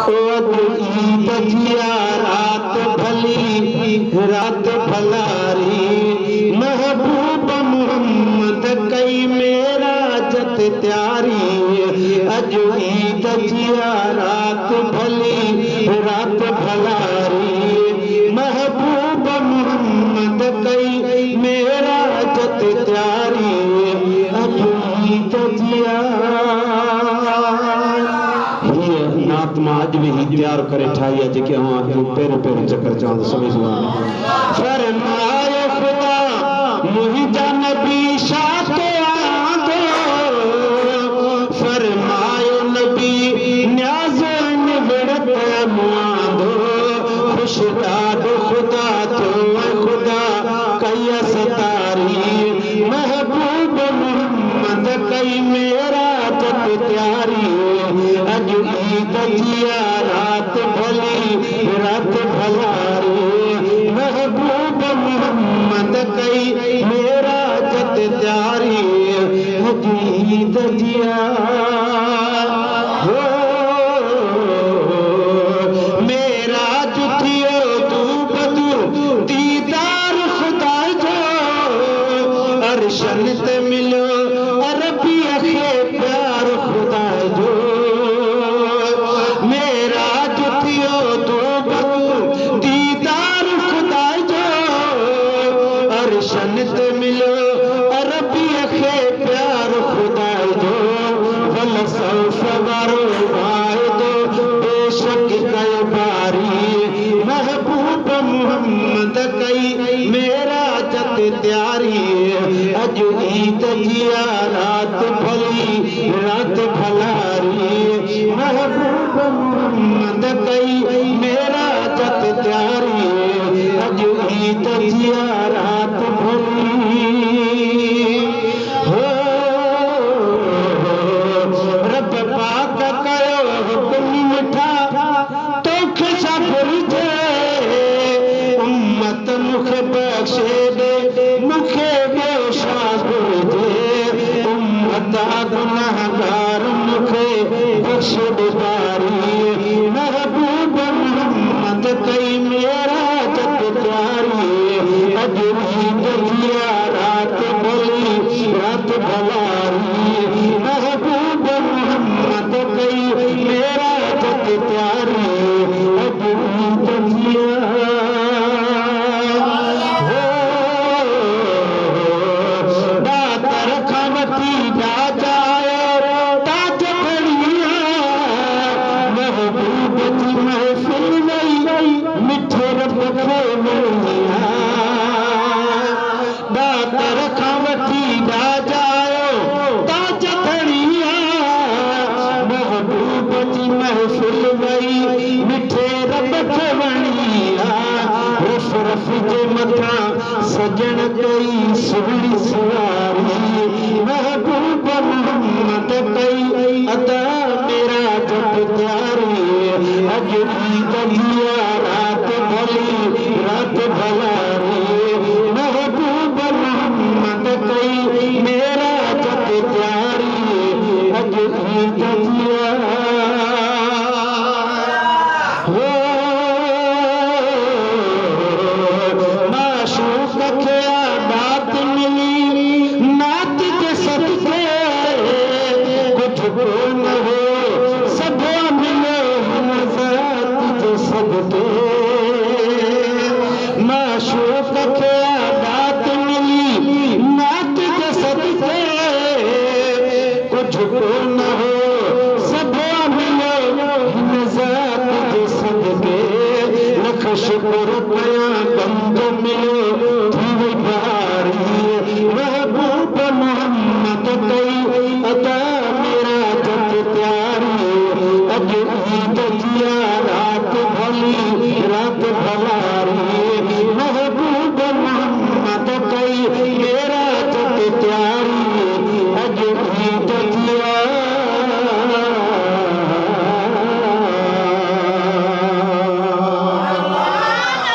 ईद जिया रात भली रात भलारी महबूब मोहम्मद कई मेरा जत त्यारी अज ईद जिया रात भली रात भलारी महबूब मोहम्मद कई मेरा जत त्यारी अज ईद जिया नातमा अज भी ही तैयार करे ठाई जेके हाँ पेर पेर चक्कर चांद समझ फरमाए खुदा मुहिजा नबी शाते आंदो फरमायो नबी न्याज़ो निवड़त मुआंदो खुश दादो खुदा तो खुदा कई सतारी महबूब मोहम्मद कई मेरा जत त्यारी अज ईद जिया रात भली रात भलारी महबूब मोहम्मद कई मेरा जत त्यारी अज ईद जिया मेरा जुथियो तू बदू दीदार खुदा जो अरशन ते मिलो अरबी अखे प्यार खुदा जो मेरा जुथियो तू बदू दीदार खुदा जो अरशन ते मिलो अरबी अखे प्यार खुदा जो वल सौफवारो वायदो बेशक कई बारी महबूब मोहम्मद कई मेरा जत त्यारी अज ईद जिया रात भली रात भलारी महबूब मोहम्मद कई मेरा जत त्यारी अज ईद जिया रात भली रब पाक कयो हुक्म मिठा तोखे छा भुलजे उम्मत मुखे बख्शे दे मुखे ॿियो छा घुरिजे उम्मत गुनाहगार मुखे बख्श दे बारी महबूब मोहम्मद कई मेरा जत त्यारी अज ईद जिया रात भली रात भलारी महबूब मोहम्मद कई मेरा जत त्यारी अज ईद जिया दातर खवती दाजा ताज भड़िया महबूब जी महफिल वई मिठे रब खे मिलिया दातर खवती दाजा ताज भड़िया महबूब जी महफिल वई मिठे रब खे वणिया रफ रफ जे मथा सजन कई सुहिणी सवारी महबूब मोहम्मद कई अदा मेरा जत त्यारी अज ईद जिया रात भली रात भलारी महबूब मोहम्मद कई मेरा जत त्यारी अज ईद जिया माशूक खे आबाद मिली नात के सदके कुछ न हो सब मिलो ज़ात के सदके माशूक खे आबाद मिली नात के सदके कुछ न हो सब मिलो ज़ात के सदके लख शुक्र